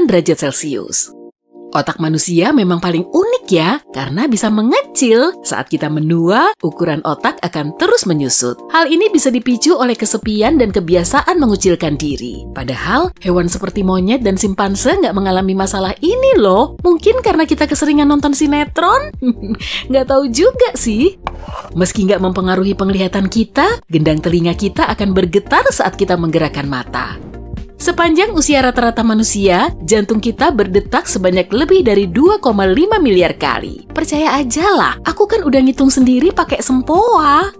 derajat Celcius. Otak manusia memang paling unik ya, karena bisa mengecil. Saat kita menua, ukuran otak akan terus menyusut. Hal ini bisa dipicu oleh kesepian dan kebiasaan mengucilkan diri. Padahal, hewan seperti monyet dan simpanse nggak mengalami masalah ini loh. Mungkin karena kita keseringan nonton sinetron? Nggak tahu juga sih. Meski nggak mempengaruhi penglihatan kita, gendang telinga kita akan bergetar saat kita menggerakkan mata. Sepanjang usia rata-rata manusia, jantung kita berdetak sebanyak lebih dari 2,5 miliar kali. Percaya aja lah, aku kan udah ngitung sendiri pakai sempoa.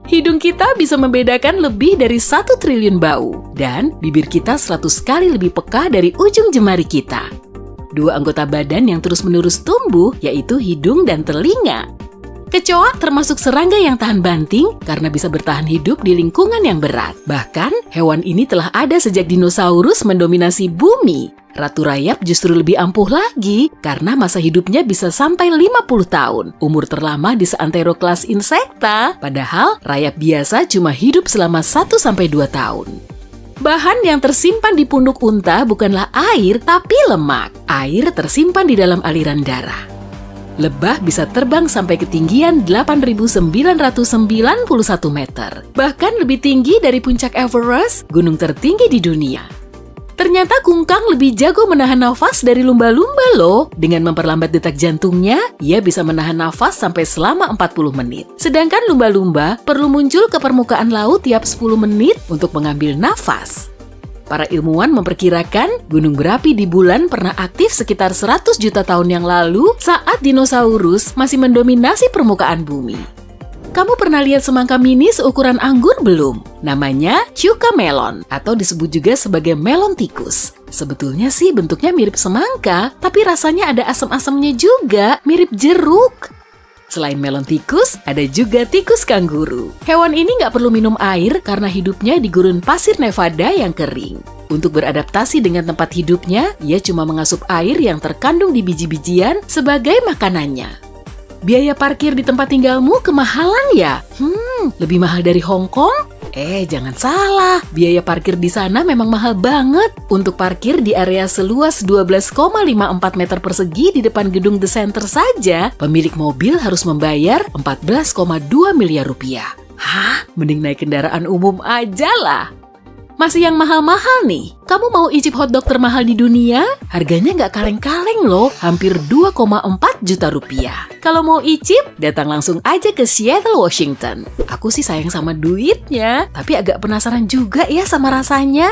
Hidung kita bisa membedakan lebih dari 1 triliun bau, dan bibir kita 100 kali lebih peka dari ujung jemari kita. 2 anggota badan yang terus-menerus tumbuh, yaitu hidung dan telinga. Kecoa termasuk serangga yang tahan banting karena bisa bertahan hidup di lingkungan yang berat. Bahkan, hewan ini telah ada sejak dinosaurus mendominasi bumi. Ratu rayap justru lebih ampuh lagi karena masa hidupnya bisa sampai 50 tahun. Umur terlama di seantero kelas insekta. Padahal, rayap biasa cuma hidup selama 1-2 tahun. Bahan yang tersimpan di punuk unta bukanlah air, tapi lemak. Air tersimpan di dalam aliran darah. Lebah bisa terbang sampai ketinggian 8.991 meter. Bahkan lebih tinggi dari puncak Everest, gunung tertinggi di dunia. Ternyata kungkang lebih jago menahan nafas dari lumba-lumba loh. Dengan memperlambat detak jantungnya, ia bisa menahan nafas sampai selama 40 menit. Sedangkan lumba-lumba perlu muncul ke permukaan laut tiap 10 menit untuk mengambil nafas. Para ilmuwan memperkirakan gunung berapi di bulan pernah aktif sekitar 100 juta tahun yang lalu saat dinosaurus masih mendominasi permukaan bumi. Kamu pernah lihat semangka mini seukuran anggur belum? Namanya Chuka melon atau disebut juga sebagai melon tikus. Sebetulnya sih bentuknya mirip semangka, tapi rasanya ada asam-asamnya juga, mirip jeruk. Selain melon tikus, ada juga tikus kanguru. Hewan ini nggak perlu minum air karena hidupnya di gurun pasir Nevada yang kering. Untuk beradaptasi dengan tempat hidupnya, ia cuma mengasup air yang terkandung di biji-bijian sebagai makanannya. Biaya parkir di tempat tinggalmu kemahalan ya? Lebih mahal dari Hong Kong? Jangan salah, biaya parkir di sana memang mahal banget. Untuk parkir di area seluas 12,54 meter persegi di depan gedung The Center saja, pemilik mobil harus membayar 14,2 miliar rupiah. Hah? Mending naik kendaraan umum aja lah. Masih yang mahal-mahal nih. Kamu mau icip hotdog termahal di dunia? Harganya nggak kaleng-kaleng loh, hampir 2,4 juta rupiah. Kalau mau icip, datang langsung aja ke Seattle, Washington. Aku sih sayang sama duitnya, tapi agak penasaran juga ya sama rasanya.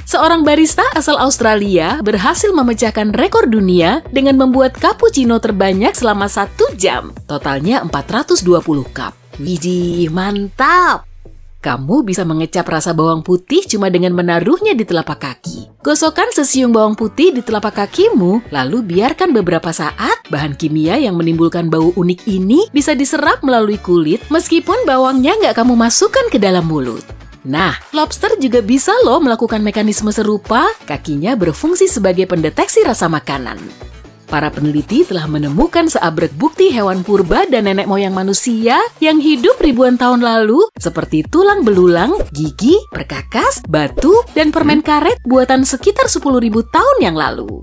Seorang barista asal Australia berhasil memecahkan rekor dunia dengan membuat cappuccino terbanyak selama 1 jam. Totalnya 420 cup. Widih, mantap! Kamu bisa mengecap rasa bawang putih cuma dengan menaruhnya di telapak kaki. Gosokkan sesiung bawang putih di telapak kakimu, lalu biarkan beberapa saat. Bahan kimia yang menimbulkan bau unik ini bisa diserap melalui kulit meskipun bawangnya nggak kamu masukkan ke dalam mulut. Nah, lobster juga bisa loh melakukan mekanisme serupa. Kakinya berfungsi sebagai pendeteksi rasa makanan. Para peneliti telah menemukan seabrek bukti hewan purba dan nenek moyang manusia yang hidup ribuan tahun lalu seperti tulang belulang, gigi, perkakas, batu, dan permen karet buatan sekitar 10.000 tahun yang lalu.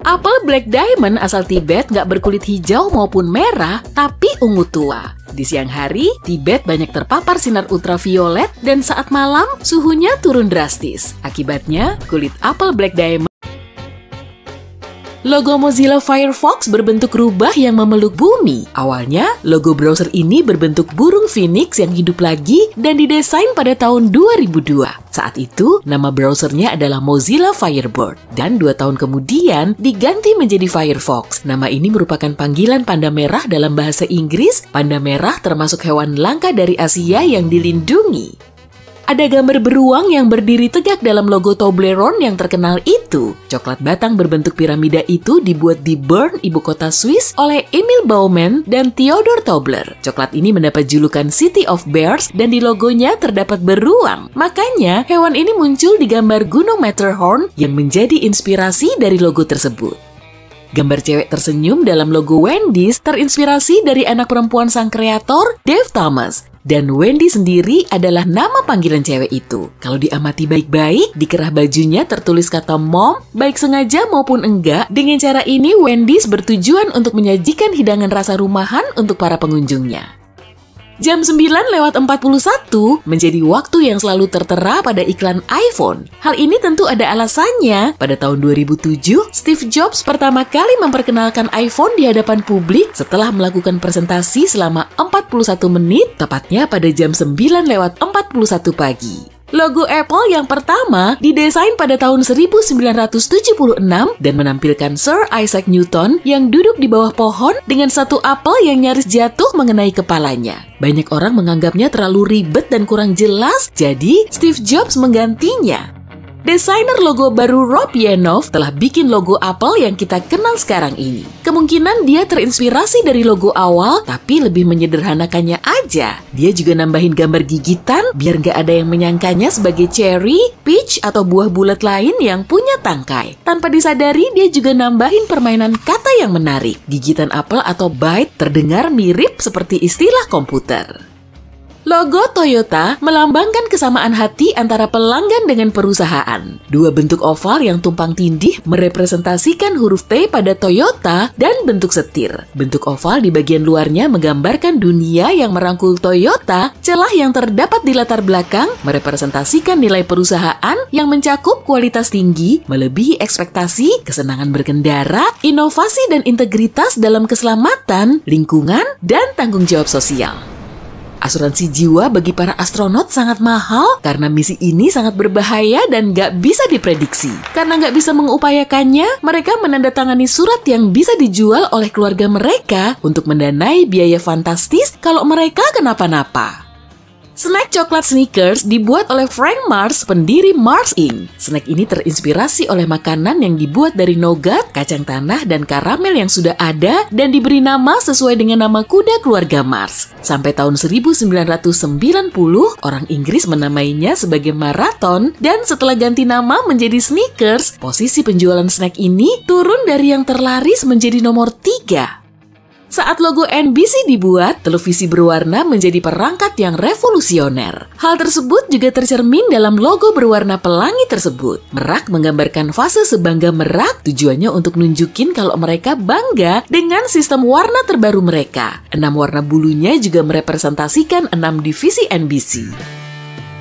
Apel Black Diamond asal Tibet nggak berkulit hijau maupun merah, tapi ungu tua. Di siang hari, Tibet banyak terpapar sinar ultraviolet dan saat malam suhunya turun drastis. Akibatnya, kulit apel Black Diamond. Logo Mozilla Firefox berbentuk rubah yang memeluk bumi. Awalnya, logo browser ini berbentuk burung phoenix yang hidup lagi dan didesain pada tahun 2002. Saat itu, nama browsernya adalah Mozilla Firebird. Dan 2 tahun kemudian, diganti menjadi Firefox. Nama ini merupakan panggilan panda merah dalam bahasa Inggris. Panda merah termasuk hewan langka dari Asia yang dilindungi. Ada gambar beruang yang berdiri tegak dalam logo Toblerone yang terkenal itu. Coklat batang berbentuk piramida itu dibuat di Bern, ibu kota Swiss, oleh Emil Baumann dan Theodor Tobler. Coklat ini mendapat julukan City of Bears dan di logonya terdapat beruang. Makanya, hewan ini muncul di gambar Gunung Matterhorn yang menjadi inspirasi dari logo tersebut. Gambar cewek tersenyum dalam logo Wendy's terinspirasi dari anak perempuan sang kreator, Dave Thomas. Dan Wendy sendiri adalah nama panggilan cewek itu. Kalau diamati baik-baik, di kerah bajunya tertulis kata mom, baik sengaja maupun enggak. Dengan cara ini, Wendy's bertujuan untuk menyajikan hidangan rasa rumahan untuk para pengunjungnya. Jam 9:41 menjadi waktu yang selalu tertera pada iklan iPhone. Hal ini tentu ada alasannya. Pada tahun 2007, Steve Jobs pertama kali memperkenalkan iPhone di hadapan publik setelah melakukan presentasi selama 41 menit, tepatnya pada jam 9:41 pagi. Logo Apple yang pertama didesain pada tahun 1976 dan menampilkan Sir Isaac Newton yang duduk di bawah pohon dengan satu apel yang nyaris jatuh mengenai kepalanya. Banyak orang menganggapnya terlalu ribet dan kurang jelas, jadi Steve Jobs menggantinya. Desainer logo baru Rob Yenov telah bikin logo Apple yang kita kenal sekarang ini. Kemungkinan dia terinspirasi dari logo awal, tapi lebih menyederhanakannya aja. Dia juga nambahin gambar gigitan biar nggak ada yang menyangkanya sebagai cherry, peach, atau buah bulat lain yang punya tangkai. Tanpa disadari, dia juga nambahin permainan kata yang menarik. Gigitan apel atau bite terdengar mirip seperti istilah komputer. Logo Toyota melambangkan kesamaan hati antara pelanggan dengan perusahaan. Dua bentuk oval yang tumpang tindih merepresentasikan huruf T pada Toyota dan bentuk setir. Bentuk oval di bagian luarnya menggambarkan dunia yang merangkul Toyota, celah yang terdapat di latar belakang merepresentasikan nilai perusahaan yang mencakup kualitas tinggi, melebihi ekspektasi, kesenangan berkendara, inovasi dan integritas dalam keselamatan, lingkungan, dan tanggung jawab sosial. Asuransi jiwa bagi para astronot sangat mahal karena misi ini sangat berbahaya dan nggak bisa diprediksi. Karena nggak bisa mengupayakannya, mereka menandatangani surat yang bisa dijual oleh keluarga mereka untuk mendanai biaya fantastis kalau mereka kenapa-napa. Snack coklat Snickers dibuat oleh Frank Mars, pendiri Mars Inc. Snack ini terinspirasi oleh makanan yang dibuat dari nougat, kacang tanah, dan karamel yang sudah ada dan diberi nama sesuai dengan nama kuda keluarga Mars. Sampai tahun 1990, orang Inggris menamainya sebagai Marathon dan setelah ganti nama menjadi Snickers, posisi penjualan snack ini turun dari yang terlaris menjadi nomor 3. Saat logo NBC dibuat, televisi berwarna menjadi perangkat yang revolusioner. Hal tersebut juga tercermin dalam logo berwarna pelangi tersebut. Merak menggambarkan fase sebangga merak, tujuannya untuk nunjukin kalau mereka bangga dengan sistem warna terbaru mereka. 6 warna bulunya juga merepresentasikan 6 divisi NBC.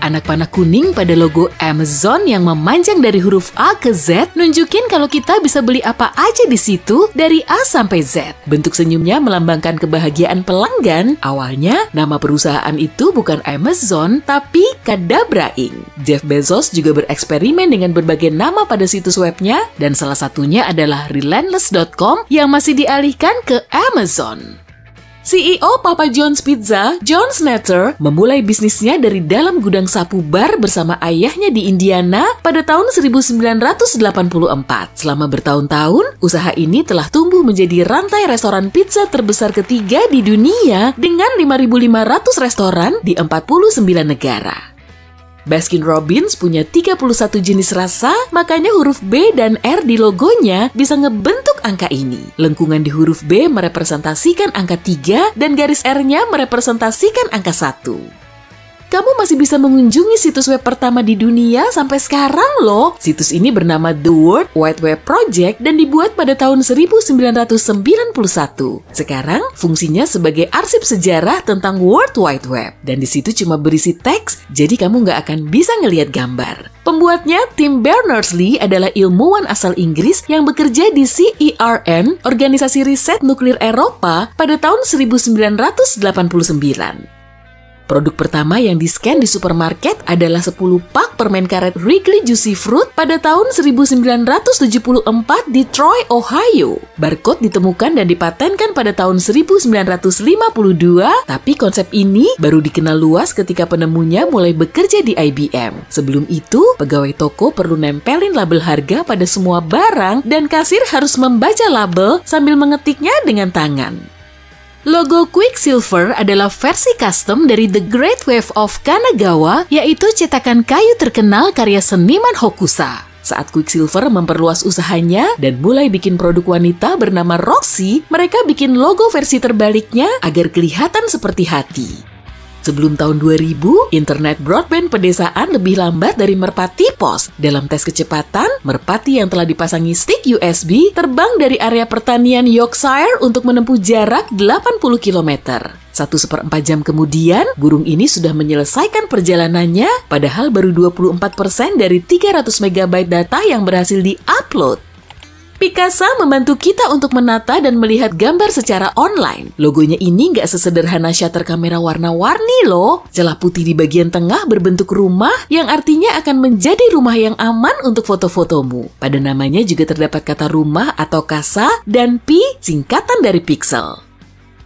Anak panah kuning pada logo Amazon yang memanjang dari huruf A ke Z nunjukin kalau kita bisa beli apa aja di situ dari A sampai Z. Bentuk senyumnya melambangkan kebahagiaan pelanggan. Awalnya, nama perusahaan itu bukan Amazon, tapi Cadabra Inc. Jeff Bezos juga bereksperimen dengan berbagai nama pada situs webnya dan salah satunya adalah Relentless.com yang masih dialihkan ke Amazon. CEO Papa John's Pizza, John Schnatter, memulai bisnisnya dari dalam gudang sapu bar bersama ayahnya di Indiana pada tahun 1984. Selama bertahun-tahun, usaha ini telah tumbuh menjadi rantai restoran pizza terbesar ketiga di dunia dengan 5.500 restoran di 49 negara. Baskin Robbins punya 31 jenis rasa, makanya huruf B dan R di logonya bisa ngebentuk angka ini. Lengkungan di huruf B merepresentasikan angka 3 dan garis R-nya merepresentasikan angka 1. Kamu masih bisa mengunjungi situs web pertama di dunia sampai sekarang loh. Situs ini bernama The World Wide Web Project dan dibuat pada tahun 1991. Sekarang fungsinya sebagai arsip sejarah tentang World Wide Web. Dan di situ cuma berisi teks, jadi kamu nggak akan bisa ngelihat gambar. Pembuatnya, Tim Berners-Lee adalah ilmuwan asal Inggris yang bekerja di CERN, Organisasi Riset Nuklir Eropa, pada tahun 1989. Produk pertama yang di-scan di supermarket adalah 10 pak permen karet Wrigley Juicy Fruit pada tahun 1974 di Troy, Ohio. Barcode ditemukan dan dipatenkan pada tahun 1952, tapi konsep ini baru dikenal luas ketika penemunya mulai bekerja di IBM. Sebelum itu, pegawai toko perlu nempelin label harga pada semua barang dan kasir harus membaca label sambil mengetiknya dengan tangan. Logo Quicksilver adalah versi custom dari The Great Wave of Kanagawa, yaitu cetakan kayu terkenal karya seniman Hokusa. Saat Quicksilver memperluas usahanya dan mulai bikin produk wanita bernama Roxy, mereka bikin logo versi terbaliknya agar kelihatan seperti hati. Sebelum tahun 2000, internet broadband pedesaan lebih lambat dari merpati pos. Dalam tes kecepatan, merpati yang telah dipasangi stick USB terbang dari area pertanian Yorkshire untuk menempuh jarak 80 km. 1/4 jam kemudian, burung ini sudah menyelesaikan perjalanannya, padahal baru 24% dari 300 MB data yang berhasil di-upload. Picasa membantu kita untuk menata dan melihat gambar secara online. Logonya ini nggak sesederhana shutter kamera warna-warni loh. Celah putih di bagian tengah berbentuk rumah yang artinya akan menjadi rumah yang aman untuk foto-fotomu. Pada namanya juga terdapat kata rumah atau casa dan P singkatan dari pixel.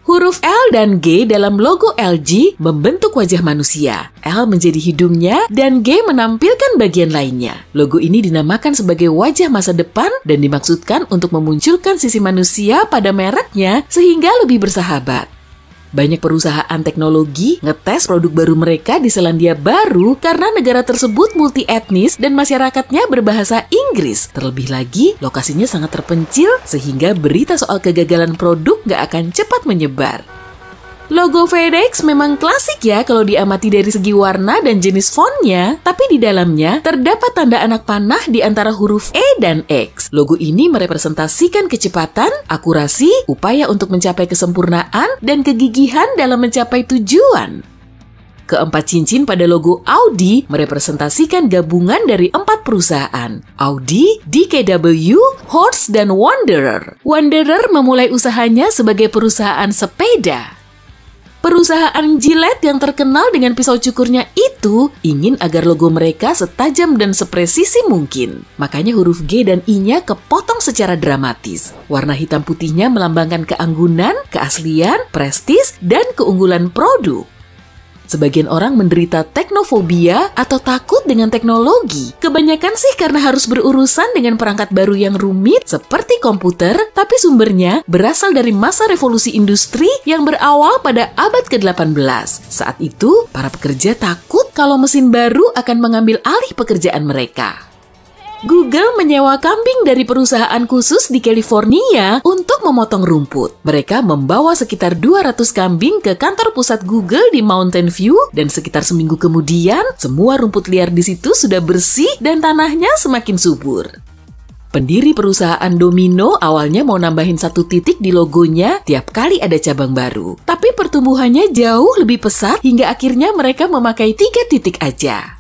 Huruf L dan G dalam logo LG membentuk wajah manusia. L menjadi hidungnya dan G menampilkan bagian lainnya. Logo ini dinamakan sebagai wajah masa depan dan dimaksudkan untuk memunculkan sisi manusia pada mereknya sehingga lebih bersahabat. Banyak perusahaan teknologi ngetes produk baru mereka di Selandia Baru karena negara tersebut multi etnis dan masyarakatnya berbahasa Inggris. Terlebih lagi, lokasinya sangat terpencil sehingga berita soal kegagalan produk nggak akan cepat menyebar. Logo FedEx memang klasik ya kalau diamati dari segi warna dan jenis fontnya, tapi di dalamnya terdapat tanda anak panah di antara huruf E dan X. Logo ini merepresentasikan kecepatan, akurasi, upaya untuk mencapai kesempurnaan, dan kegigihan dalam mencapai tujuan. Keempat cincin pada logo Audi merepresentasikan gabungan dari 4 perusahaan, Audi, DKW, Horse, dan Wanderer. Wanderer memulai usahanya sebagai perusahaan sepeda. Perusahaan Gillette yang terkenal dengan pisau cukurnya itu ingin agar logo mereka setajam dan sepresisi mungkin. Makanya huruf G dan I-nya kepotong secara dramatis. Warna hitam putihnya melambangkan keanggunan, keaslian, prestis, dan keunggulan produk. Sebagian orang menderita teknofobia atau takut dengan teknologi. Kebanyakan sih karena harus berurusan dengan perangkat baru yang rumit seperti komputer, tapi sumbernya berasal dari masa revolusi industri yang berawal pada abad ke-18. Saat itu, para pekerja takut kalau mesin baru akan mengambil alih pekerjaan mereka. Google menyewa kambing dari perusahaan khusus di California untuk memotong rumput. Mereka membawa sekitar 200 kambing ke kantor pusat Google di Mountain View dan sekitar seminggu kemudian, semua rumput liar di situ sudah bersih dan tanahnya semakin subur. Pendiri perusahaan Domino awalnya mau nambahin 1 titik di logonya tiap kali ada cabang baru. Tapi pertumbuhannya jauh lebih pesat hingga akhirnya mereka memakai 3 titik aja.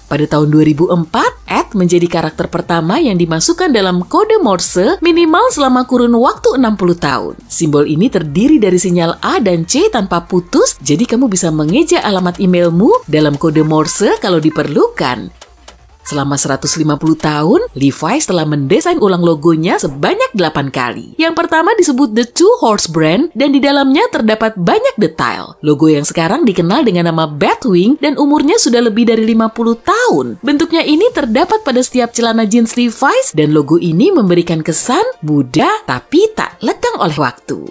Pada tahun 2004, Ed menjadi karakter pertama yang dimasukkan dalam kode Morse minimal selama kurun waktu 60 tahun. Simbol ini terdiri dari sinyal A dan C tanpa putus, jadi kamu bisa mengeja alamat emailmu dalam kode Morse kalau diperlukan. Selama 150 tahun, Levi's telah mendesain ulang logonya sebanyak 8 kali. Yang pertama disebut The Two Horse Brand dan di dalamnya terdapat banyak detail. Logo yang sekarang dikenal dengan nama Batwing dan umurnya sudah lebih dari 50 tahun. Bentuknya ini terdapat pada setiap celana jeans Levi's dan logo ini memberikan kesan muda tapi tak lekang oleh waktu.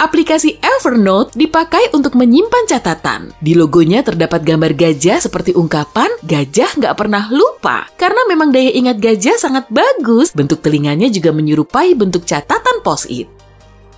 Aplikasi Evernote dipakai untuk menyimpan catatan. Di logonya terdapat gambar gajah seperti ungkapan, gajah nggak pernah lupa. Karena memang daya ingat gajah sangat bagus, bentuk telinganya juga menyerupai bentuk catatan post-it.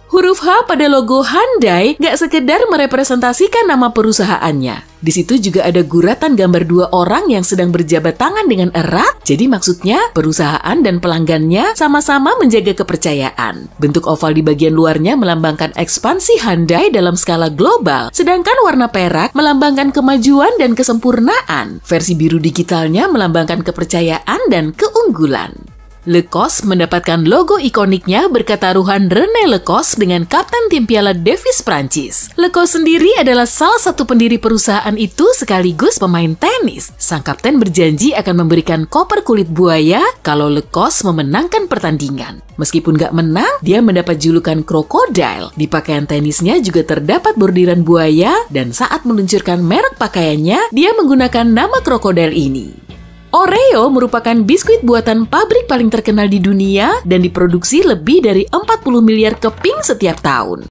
Huruf H pada logo Hyundai nggak sekedar merepresentasikan nama perusahaannya. Di situ juga ada guratan gambar 2 orang yang sedang berjabat tangan dengan erat. Jadi maksudnya perusahaan dan pelanggannya sama-sama menjaga kepercayaan. Bentuk oval di bagian luarnya melambangkan ekspansi Hyundai dalam skala global. Sedangkan warna perak melambangkan kemajuan dan kesempurnaan. Versi biru digitalnya melambangkan kepercayaan dan keunggulan. Lacoste mendapatkan logo ikoniknya berkat taruhan René Lacoste dengan kapten tim Piala Davis Prancis. Lacoste sendiri adalah salah satu pendiri perusahaan itu sekaligus pemain tenis. Sang kapten berjanji akan memberikan koper kulit buaya kalau Lacoste memenangkan pertandingan. Meskipun gak menang, dia mendapat julukan krokodil. Di pakaian tenisnya juga terdapat bordiran buaya dan saat meluncurkan merek pakaiannya, dia menggunakan nama krokodil ini. Oreo merupakan biskuit buatan pabrik paling terkenal di dunia dan diproduksi lebih dari 40 miliar keping setiap tahun.